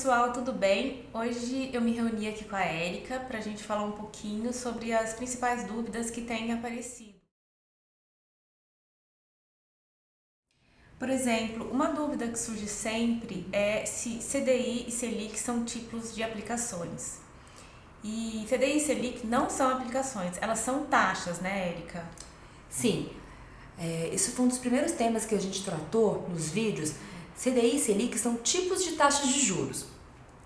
pessoal, tudo bem? Hoje eu me reuni aqui com a Érica para a gente falar um pouquinho sobre as principais dúvidas que têm aparecido. Por exemplo, uma dúvida que surge sempre é se CDI e Selic são tipos de aplicações. E CDI e Selic não são aplicações, elas são taxas, né, Érica? Sim, isso foi um dos primeiros temas que a gente tratou nos vídeos. CDI e Selic são tipos de taxas de juros.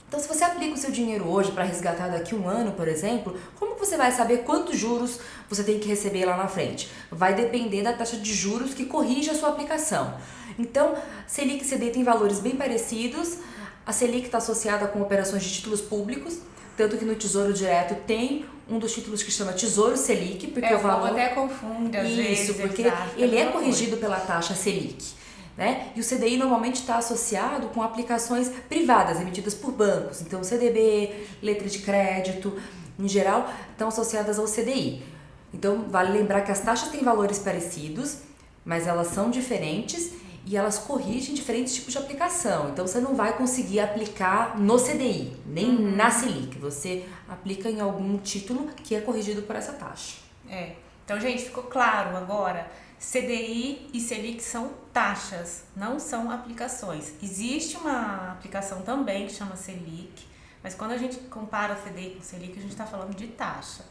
Então, se você aplica o seu dinheiro hoje para resgatar daqui a um ano, por exemplo, como você vai saber quantos juros você tem que receber lá na frente? Vai depender da taxa de juros que corrige a sua aplicação. Então, Selic e CDI têm valores bem parecidos. A Selic está associada com operações de títulos públicos, tanto que no Tesouro Direto tem um dos títulos que chama Tesouro Selic, porque o valor até confunde às vezes. Isso, porque ele é corrigido pela taxa Selic. Né? E o CDI normalmente está associado com aplicações privadas emitidas por bancos. Então, CDB, letra de crédito, em geral, estão associadas ao CDI. Então, vale lembrar que as taxas têm valores parecidos, mas elas são diferentes e elas corrigem diferentes tipos de aplicação. Então, você não vai conseguir aplicar no CDI, nem na Selic. Você aplica em algum título que é corrigido por essa taxa. Então, gente, ficou claro agora? CDI e Selic são taxas, não são aplicações. Existe uma aplicação também que chama Selic, mas quando a gente compara CDI com Selic, a gente está falando de taxa,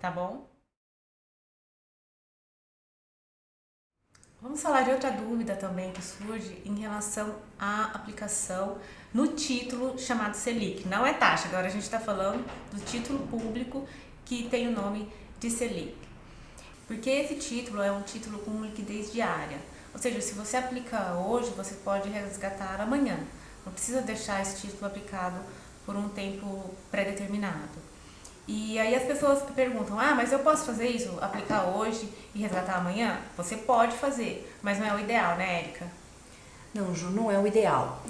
tá bom? Vamos falar de outra dúvida também que surge em relação à aplicação no título chamado Selic. Não é taxa, agora a gente está falando do título público que tem o nome de Selic. Porque esse título é um título com liquidez diária. Ou seja, se você aplica hoje, você pode resgatar amanhã. Não precisa deixar esse título aplicado por um tempo pré-determinado. E aí as pessoas perguntam, mas eu posso fazer isso, aplicar hoje e resgatar amanhã? Você pode fazer, mas não é o ideal, né, Érica? Não, Ju, não é o ideal.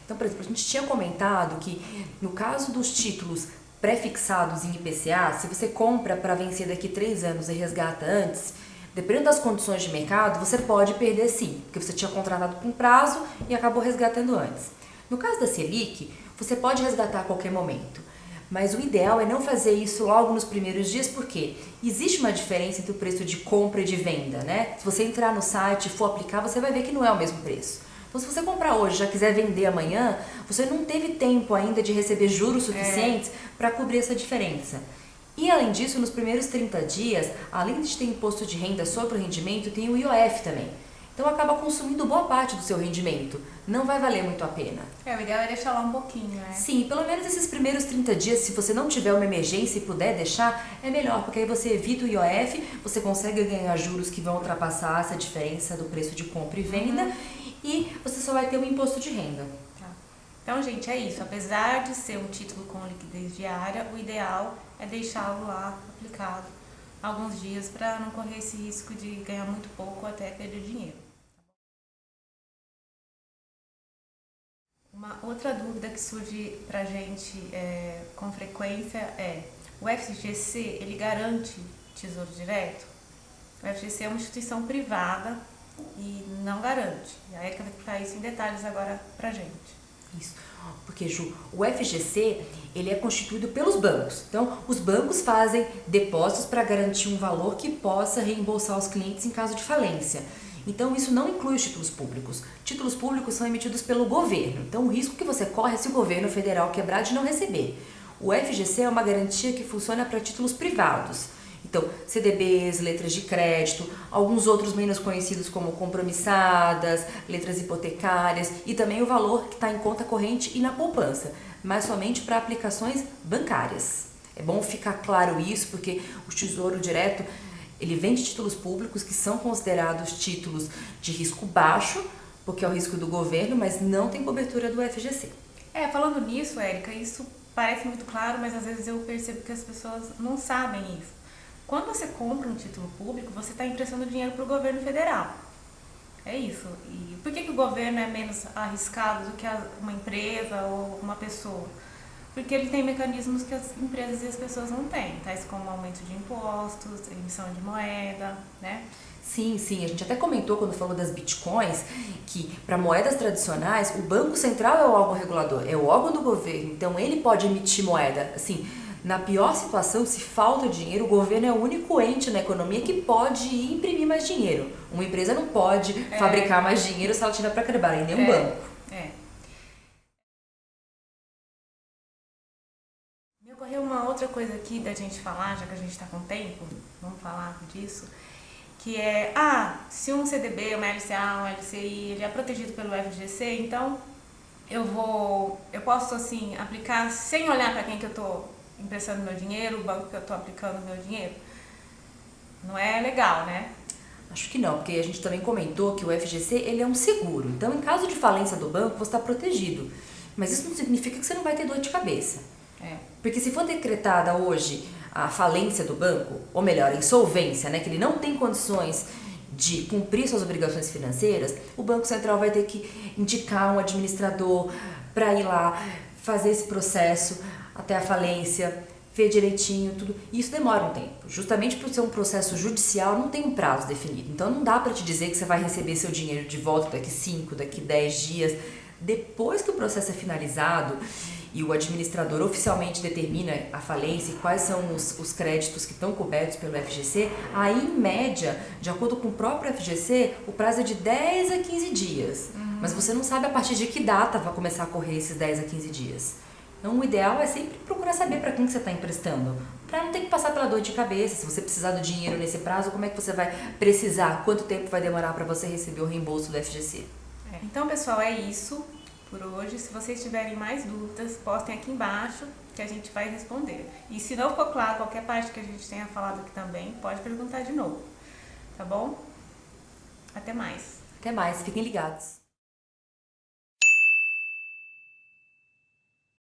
Então, por exemplo, a gente tinha comentado que no caso dos títulos pré-fixados em IPCA, se você compra para vencer daqui 3 anos e resgata antes, dependendo das condições de mercado, você pode perder sim, porque você tinha contratado com prazo e acabou resgatando antes. No caso da Selic, você pode resgatar a qualquer momento, mas o ideal é não fazer isso logo nos primeiros dias, porque existe uma diferença entre o preço de compra e de venda, né? Se você entrar no site e for aplicar, você vai ver que não é o mesmo preço. Então, se você comprar hoje e já quiser vender amanhã, você não teve tempo ainda de receber juros suficientes para cobrir essa diferença. E, além disso, nos primeiros 30 dias, além de ter imposto de renda sobre o rendimento, tem o IOF também. Então, acaba consumindo boa parte do seu rendimento. Não vai valer muito a pena. O ideal é deixar lá um pouquinho, né? Sim, pelo menos esses primeiros 30 dias, se você não tiver uma emergência e puder deixar, é melhor, porque aí você evita o IOF, você consegue ganhar juros que vão ultrapassar essa diferença do preço de compra e venda, e você só vai ter um imposto de renda. Tá. Então, gente, é isso. Apesar de ser um título com liquidez diária, o ideal é deixá-lo lá aplicado alguns dias para não correr esse risco de ganhar muito pouco ou até perder dinheiro. Uma outra dúvida que surge pra gente com frequência é: o FGC, ele garante Tesouro Direto? O FGC é uma instituição privada e não garante. E a Érica vai explicar isso em detalhes agora pra gente. Isso, porque, Ju, o FGC, ele é constituído pelos bancos. Então, os bancos fazem depósitos para garantir um valor que possa reembolsar os clientes em caso de falência. Então, isso não inclui os títulos públicos. Títulos públicos são emitidos pelo governo. Então, o risco que você corre é se o governo federal quebrar de não receber. O FGC é uma garantia que funciona para títulos privados. Então, CDBs, letras de crédito, alguns outros menos conhecidos como compromissadas, letras hipotecárias e também o valor que está em conta corrente e na poupança, mas somente para aplicações bancárias. É bom ficar claro isso, porque o Tesouro Direto, ele vende títulos públicos que são considerados títulos de risco baixo, porque é o risco do governo, mas não tem cobertura do FGC. Falando nisso, Érica, isso parece muito claro, mas às vezes eu percebo que as pessoas não sabem isso. Quando você compra um título público, você está emprestando dinheiro para o governo federal. É isso. E por que o governo é menos arriscado do que uma empresa ou uma pessoa? porque ele tem mecanismos que as empresas e as pessoas não têm, tais como aumento de impostos, emissão de moeda, né? Sim, sim, a gente até comentou quando falou das bitcoins que para moedas tradicionais o Banco Central é o órgão regulador, é o órgão do governo, então ele pode emitir moeda. Assim, na pior situação, se falta dinheiro, o governo é o único ente na economia que pode imprimir mais dinheiro. Uma empresa não pode fabricar mais dinheiro se ela tiver para quebrar, e nem um banco. Me ocorreu uma outra coisa aqui da gente falar, já que a gente está com tempo, vamos falar disso, que é, se um CDB, uma LCA, um LCI, ele é protegido pelo FGC, então eu posso assim aplicar sem olhar para quem que eu estou emprestando meu dinheiro, o banco que eu estou aplicando meu dinheiro. Não é legal, né? Acho que não, porque a gente também comentou que o FGC ele é um seguro. Então, em caso de falência do banco, você está protegido. Mas isso não significa que você não vai ter dor de cabeça. Porque se for decretada hoje a falência do banco, ou melhor, a insolvência, né, que ele não tem condições de cumprir suas obrigações financeiras, o Banco Central vai ter que indicar um administrador para ir lá fazer esse processo até a falência, ver direitinho tudo. E isso demora um tempo. Justamente por ser um processo judicial, não tem um prazo definido. Então não dá para te dizer que você vai receber seu dinheiro de volta daqui 5, daqui 10 dias. Depois que o processo é finalizado e o administrador oficialmente determina a falência e quais são os créditos que estão cobertos pelo FGC, aí em média, de acordo com o próprio FGC, o prazo é de 10 a 15 dias. Mas você não sabe a partir de que data vai começar a correr esses 10 a 15 dias. Então o ideal é sempre procurar saber para quem que você está emprestando, para não ter que passar pela dor de cabeça. Se você precisar do dinheiro nesse prazo, como é que você vai precisar? Quanto tempo vai demorar para você receber o reembolso do FGC? Então, pessoal, é isso por hoje. Se vocês tiverem mais dúvidas, postem aqui embaixo que a gente vai responder. E se não for claro qualquer parte que a gente tenha falado aqui também, pode perguntar de novo. Tá bom? Até mais. Até mais, fiquem ligados.